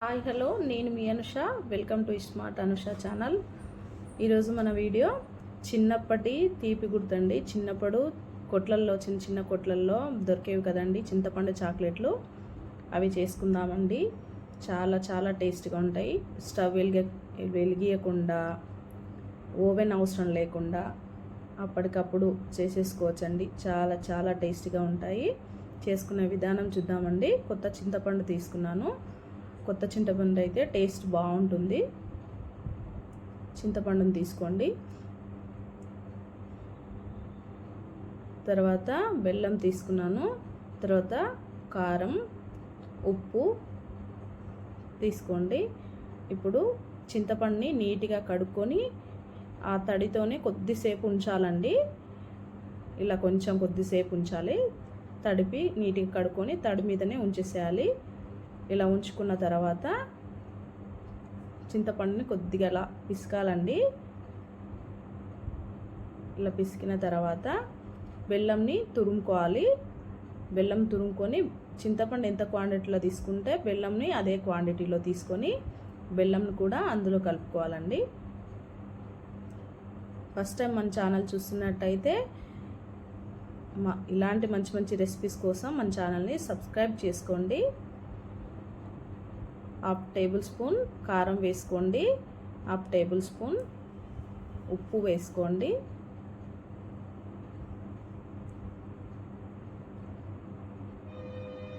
Hi hello, నేను మీ Anusha. Welcome to smart Anusha channel. ఈరోజు మన వీడియో చిన్నప్పటి తీపి గుర్తండి. చిన్నప్పుడు కొట్లల్లో, చిన్న చిన్న కొట్లల్లో దొరికేవి కదండి చింతపండు చాక్లెట్లు. అవి చేసుకుందామండి. చాలా చాలా టేస్ట్గా ఉంటాయి. స్టవ్ వెలిగియకుండా, ఓవెన్ అవసరం లేకుండా అప్పటికప్పుడు చేసేసుకోవచ్చండి. చాలా చాలా టేస్టీగా ఉంటాయి. చేసుకునే విధానం చూద్దామండి. కొత్త చింతపండు తీసుకున్నాను. కొత్త చింతపండు అయితే టేస్ట్ బాగుంటుంది. చింతపండుని తీసుకోండి. తర్వాత బెల్లం తీసుకున్నాను. తర్వాత కారం, ఉప్పు తీసుకోండి. ఇప్పుడు చింతపండుని నీట్గా కడుక్కొని ఆ తడితోనే కొద్దిసేపు ఉంచాలండి. ఇలా కొంచెం కొద్దిసేపు ఉంచాలి. తడిపి నీట్గా కడుక్కొని తడి మీదనే ఉంచేసేయాలి. ఇలా ఉంచుకున్న తర్వాత చింతపండుని కొద్దిగా అలా పిసకాలండి. ఇలా పిసికిన తర్వాత బెల్లంని తురుముకోవాలి. బెల్లం తురుముకొని చింతపండు ఎంత క్వాంటిటీలో తీసుకుంటే బెల్లంని అదే క్వాంటిటీలో తీసుకొని బెల్లంని కూడా అందులో కలుపుకోవాలండి. ఫస్ట్ టైం మన ఛానల్ చూస్తున్నట్టయితే ఇలాంటి మంచి మంచి రెసిపీస్ కోసం మన ఛానల్ని సబ్స్క్రైబ్ చేసుకోండి. 1/2 టేబుల్ స్పూన్ కారం వేసుకోండి. 1/2 టేబుల్ స్పూన్ ఉప్పు వేసుకోండి.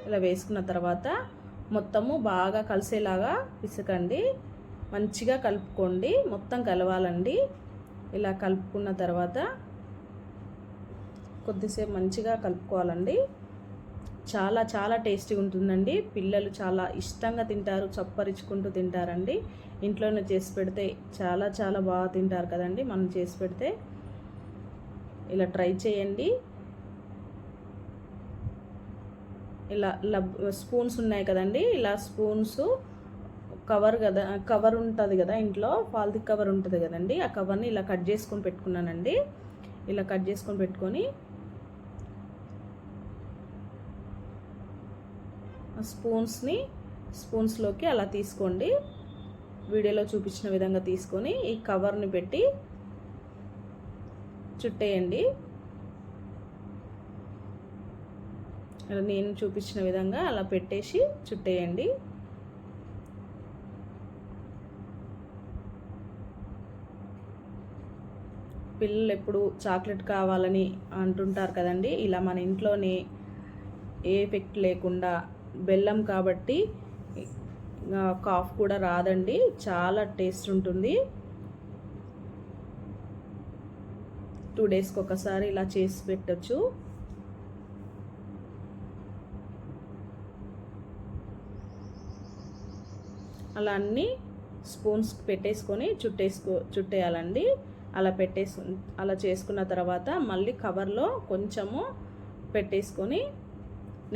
ఇలా వేసుకున్న తర్వాత మొత్తము బాగా కలిసేలాగా పిసకండి. మంచిగా కలుపుకోండి. మొత్తం కలవాలండి. ఇలా కలుపుకున్న తర్వాత కొద్దిసేపు మంచిగా కలుపుకోవాలండి. చాలా చాలా టేస్టీగా ఉంటుందండి. పిల్లలు చాలా ఇష్టంగా తింటారు, చప్పరించుకుంటూ తింటారండి. ఇంట్లోనే చేసి పెడితే చాలా చాలా బాగా తింటారు కదండి మనం చేసి పెడితే. ఇలా ట్రై చేయండి. ఇలా స్పూన్స్ ఉన్నాయి కదండి, ఇలా స్పూన్స్ కవర్ ఉంటుంది కదా ఇంట్లో, పాలిథిన్ కవర్ ఉంటుంది కదండి, ఆ కవర్ని ఇలా కట్ చేసుకొని పెట్టుకున్నానండి. ఇలా కట్ చేసుకొని పెట్టుకొని స్పూన్స్లోకి అలా తీసుకోండి. వీడియోలో చూపించిన విధంగా తీసుకొని ఈ కవర్ని పెట్టి చుట్టేయండి. అలా నేను చూపించిన విధంగా అలా పెట్టేసి చుట్టేయండి. పిల్లలు ఎప్పుడు చాక్లెట్ కావాలని అంటుంటారు కదండి. ఇలా మన ఇంట్లోనే ఏ ఎఫెక్ట్ లేకుండా బెల్లం కాబట్టి కాఫ్ కూడా రాదండి. చాలా టేస్ట్ ఉంటుంది. 2 డేస్కి ఒకసారి ఇలా చేసి పెట్టచ్చు. అలా అన్నీ స్పూన్స్ పెట్టేసుకొని చుట్టేయాలండి. అలా చేసుకున్న తర్వాత మళ్ళీ కవర్లో కొంచెము పెట్టేసుకొని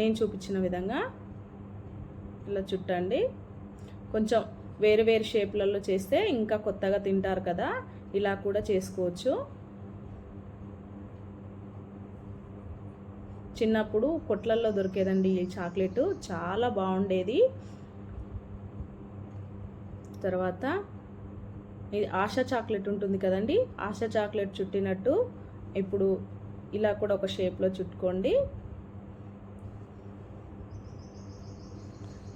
నేను చూపించిన విధంగా ఇలా చుట్టండి. కొంచెం వేరు వేరు షేప్లలో చేస్తే ఇంకా కొత్తగా తింటారు కదా, ఇలా కూడా చేసుకోవచ్చు. చిన్నప్పుడు కొట్లల్లో దొరికేదండి ఈ చాక్లెట్, చాలా బాగుండేది. తర్వాత ఇది ఆశా చాక్లెట్ ఉంటుంది కదండి, ఆశా చాక్లెట్ చుట్టినట్టు ఇప్పుడు ఇలా కూడా ఒక షేప్లో చుట్టుకోండి.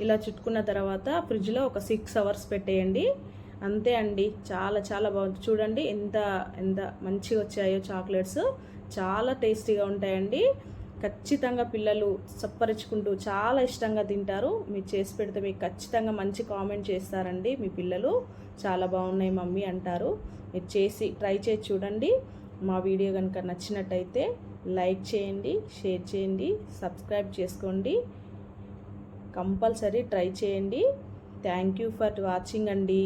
ఇలా చుట్టుకున్న తర్వాత ఫ్రిడ్జ్లో ఒక 6 అవర్స్ పెట్టేయండి. అంతే అండి. చాలా చాలా బాగుంది. చూడండి ఎంత ఎంత మంచిగా వచ్చాయో చాక్లెట్స్. చాలా టేస్టీగా ఉంటాయండి. ఖచ్చితంగా పిల్లలు చప్పరించుకుంటూ చాలా ఇష్టంగా తింటారు. మీరు చేసి పెడితే మీకు ఖచ్చితంగా మంచి కామెంట్ చేస్తారండి. మీ పిల్లలు చాలా బాగున్నాయి మమ్మీ అంటారు. మీరు చేసి ట్రై చేసి చూడండి. మా వీడియో కనుక నచ్చినట్టయితే లైక్ చేయండి, షేర్ చేయండి, సబ్స్క్రైబ్ చేసుకోండి. కంపల్సరీ ట్రై చేయండి. థ్యాంక్ యూ ఫర్ వాచింగ్ అండి.